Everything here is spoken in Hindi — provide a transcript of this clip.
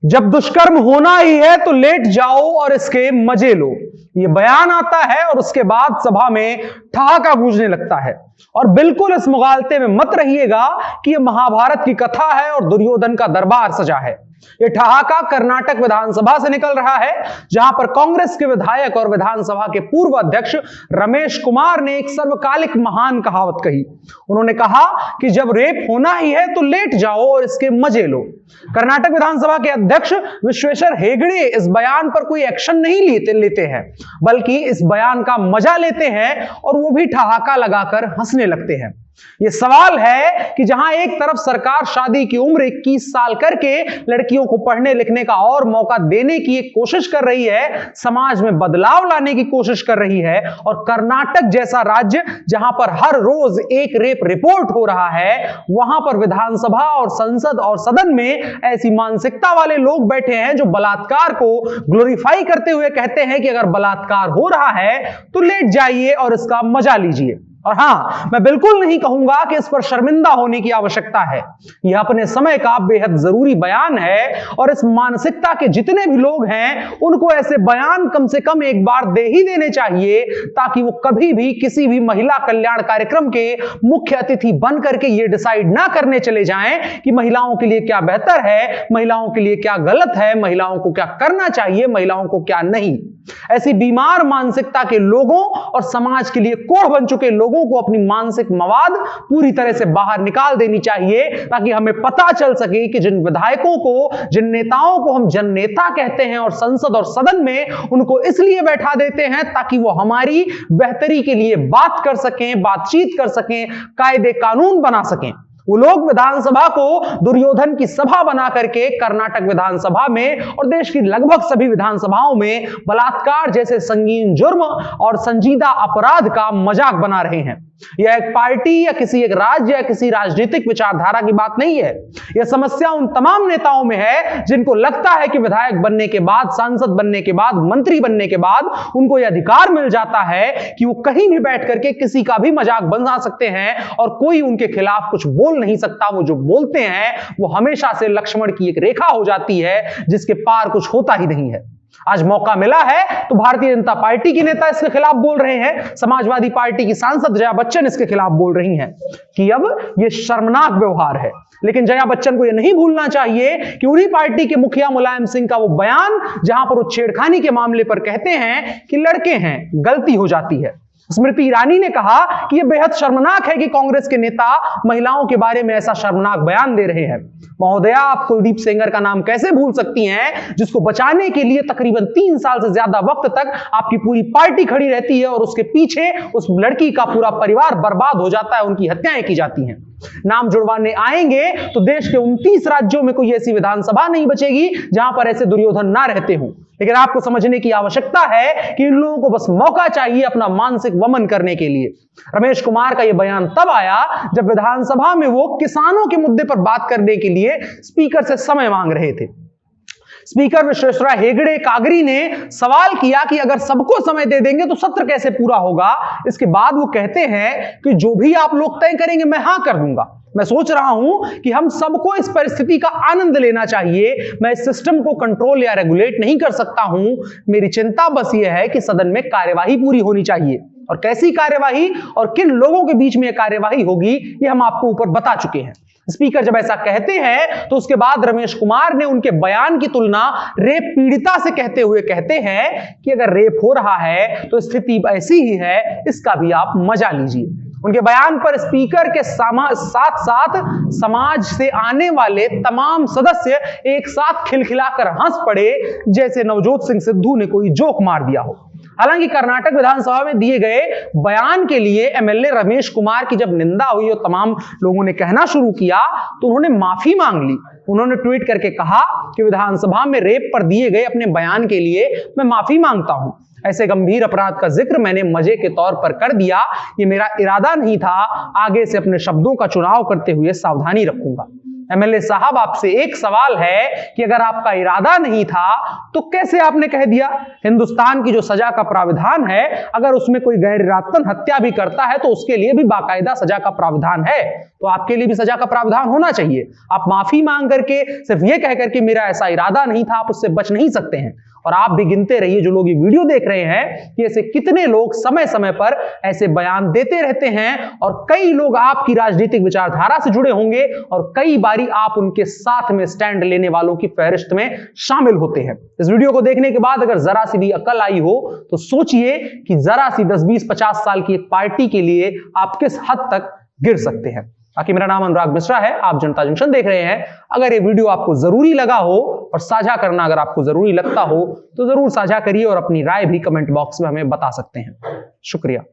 जब दुष्कर्म होना ही है तो लेट जाओ और इसके मजे लो। ये बयान आता है और उसके बाद सभा में ठहाका गूंजने लगता है। और बिल्कुल इस मुगालते में मत रहिएगा कि यह महाभारत की कथा है और दुर्योधन का दरबार सजा है। यह ठहाका कर्नाटक विधानसभा से निकल रहा है, जहां पर कांग्रेस के विधायक और विधानसभा के पूर्व अध्यक्ष रमेश कुमार ने एक सर्वकालिक महान कहावत कही। उन्होंने कहा कि जब रेप होना ही है तो लेट जाओ और इसके मजे लो। कर्नाटक विधानसभा के अध्यक्ष विश्वेश्वर हेगड़े इस बयान पर कोई एक्शन नहीं लेते हैं, बल्कि इस बयान का मजा लेते हैं और वो भी ठहाका लगाकर हंसने लगते हैं। यह सवाल है कि जहां एक तरफ सरकार शादी की उम्र 21 साल करके लड़कियों को पढ़ने लिखने का और मौका देने की एक कोशिश कर रही है, समाज में बदलाव लाने की कोशिश कर रही है, और कर्नाटक जैसा राज्य जहां पर हर रोज एक रेप रिपोर्ट हो रहा है, वहां पर विधानसभा और संसद और सदन में ऐसी मानसिकता वाले लोग बैठे हैं जो बलात्कार को ग्लोरीफाई करते हुए कहते हैं कि अगर बलात्कार हो रहा है तो लेट जाइए और इसका मजा लीजिए। और हां, मैं बिल्कुल नहीं कहूंगा कि इस पर शर्मिंदा होने की आवश्यकता है। यह अपने समय का बेहद जरूरी बयान है और इस मानसिकता के जितने भी लोग हैं उनको ऐसे बयान कम से कम एक बार दे ही देने चाहिए, ताकि वो कभी भी किसी भी महिला कल्याण कार्यक्रम के मुख्य अतिथि बन करके ये डिसाइड ना करने चले जाएं कि महिलाओं के लिए क्या बेहतर है, महिलाओं के लिए क्या गलत है, महिलाओं को क्या करना चाहिए, महिलाओं को क्या नहीं। ऐसी बीमार मानसिकता के लोगों और समाज के लिए कोढ़ बन चुके लोगों को अपनी मानसिक मवाद पूरी तरह से बाहर निकाल देनी चाहिए, ताकि हमें पता चल सके कि जिन विधायकों को, जिन नेताओं को हम जननेता कहते हैं और संसद और सदन में उनको इसलिए बैठा देते हैं ताकि वो हमारी बेहतरी के लिए बात कर सकें, बातचीत कर सकें, कायदे कानून बना सकें। वो लोग विधानसभा को दुर्योधन की सभा बना करके कर्नाटक विधानसभा में और देश की लगभग सभी विधानसभाओं में बलात्कार जैसे संगीन जुर्म और संजीदा अपराध का मजाक बना रहे हैं। यह एक पार्टी या किसी एक राज्य या किसी राजनीतिक विचारधारा की बात नहीं है। यह समस्या उन तमाम नेताओं में है जिनको लगता है कि विधायक बनने के बाद, सांसद बनने के बाद, मंत्री बनने के बाद उनको यह अधिकार मिल जाता है कि वो कहीं भी बैठ करके किसी का भी मजाक बना सकते हैं और कोई उनके खिलाफ कुछ बोल नहीं सकता। वो जो बोलते हैं वो हमेशा से लक्ष्मण की एक रेखा हो जाती है जिसके पार कुछ होता ही नहीं है। आज मौका मिला है तो भारतीय जनता पार्टी के नेता इसके खिलाफ बोल रहे हैं, समाजवादी पार्टी की सांसद जया बच्चन इसके खिलाफ बोल रही हैं कि अब यह शर्मनाक व्यवहार है। लेकिन जया बच्चन को यह नहीं भूलना चाहिए कि उन्हीं पार्टी के मुखिया मुलायम सिंह का वो बयान जहां पर वो छेड़खानी के मामले पर कहते हैं कि लड़के हैं, गलती हो जाती है। स्मृति ईरानी ने कहा कि यह बेहद शर्मनाक है कि कांग्रेस के नेता महिलाओं के बारे में ऐसा शर्मनाक बयान दे रहे हैं। महोदया, आप कुलदीप सेंगर का नाम कैसे भूल सकती हैं, जिसको बचाने के लिए तकरीबन 3 साल से ज्यादा वक्त तक आपकी पूरी पार्टी खड़ी रहती है और उसके पीछे उस लड़की का पूरा परिवार बर्बाद हो जाता है, उनकी हत्याएं की जाती हैं। नाम जुड़वाने आएंगे तो देश के 29 राज्यों में कोई ऐसी विधानसभा नहीं बचेगी जहां पर ऐसे दुर्योधन ना रहते हों। लेकिन आपको समझने की आवश्यकता है कि इन लोगों को बस मौका चाहिए अपना मानसिक वमन करने के लिए। रमेश कुमार का यह बयान तब आया जब विधानसभा में वो किसानों के मुद्दे पर बात करने के लिए स्पीकर से समय मांग रहे थे। स्पीकर विश्वेश्वर हेगड़े कागरी ने सवाल किया कि अगर सबको समय दे देंगे तो सत्र कैसे पूरा होगा। इसके बाद वो कहते हैं कि जो भी आप लोग तय करेंगे मैं हां कर दूंगा। मैं सोच रहा हूं कि हम सबको इस परिस्थिति का आनंद लेना चाहिए। मैं इस सिस्टम को कंट्रोल या रेगुलेट नहीं कर सकता हूं। मेरी चिंता बस यह है कि सदन में कार्यवाही पूरी होनी चाहिए, और कैसी कार्यवाही और किन लोगों के बीच में यह कार्यवाही होगी यह हम आपको ऊपर बता चुके हैं। स्पीकर जब ऐसा कहते हैं तो उसके बाद रमेश कुमार ने उनके बयान की तुलना रेप पीड़िता से कहते हुए कहते हैं कि अगर रेप हो रहा है तो स्थिति ऐसी ही है, इसका भी आप मजा लीजिए। उनके बयान पर स्पीकर के साथ साथ समाज से आने वाले तमाम सदस्य एक साथ खिलखिलाकर हंस पड़े, जैसे नवजोत सिंह सिद्धू ने कोई जोक मार दिया हो। हालांकि कर्नाटक विधानसभा में दिए गए बयान के लिए एमएलए रमेश कुमार की जब निंदा हुई और तमाम लोगों ने कहना शुरू किया तो उन्होंने माफी मांग ली। उन्होंने ट्वीट करके कहा कि विधानसभा में रेप पर दिए गए अपने बयान के लिए मैं माफी मांगता हूं। ऐसे गंभीर अपराध का जिक्र मैंने मजे के तौर पर कर दिया, ये मेरा इरादा नहीं था। आगे से अपने शब्दों का चुनाव करते हुए सावधानी रखूंगा। एमएलए साहब, आपसे एक सवाल है कि अगर आपका इरादा नहीं था तो कैसे आपने कह दिया? हिंदुस्तान की जो सजा का प्राविधान है, अगर उसमें कोई गैर इरादतन हत्या भी करता है तो उसके लिए भी बाकायदा सजा का प्राविधान है, तो आपके लिए भी सजा का प्राविधान होना चाहिए। आप माफी मांग करके सिर्फ यह कह करके मेरा ऐसा इरादा नहीं था, आप उससे बच नहीं सकते हैं। और आप भी गिनते रहिए, जो लोग ये वीडियो देख रहे हैं, कि ऐसे कितने लोग समय समय पर ऐसे बयान देते रहते हैं, और कई लोग आपकी राजनीतिक विचारधारा से जुड़े होंगे और कई बारी आप उनके साथ में स्टैंड लेने वालों की फहरिस्त में शामिल होते हैं। इस वीडियो को देखने के बाद अगर जरा सी भी अकल आई हो तो सोचिए कि जरा सी 10, 20, 50 साल की एक पार्टी के लिए आप किस हद तक गिर सकते हैं। बाकी मेरा नाम अनुराग मिश्रा है, आप जनता जंक्शन देख रहे हैं। अगर ये वीडियो आपको जरूरी लगा हो और साझा करना अगर आपको जरूरी लगता हो तो जरूर साझा करिए और अपनी राय भी कमेंट बॉक्स में हमें बता सकते हैं। शुक्रिया।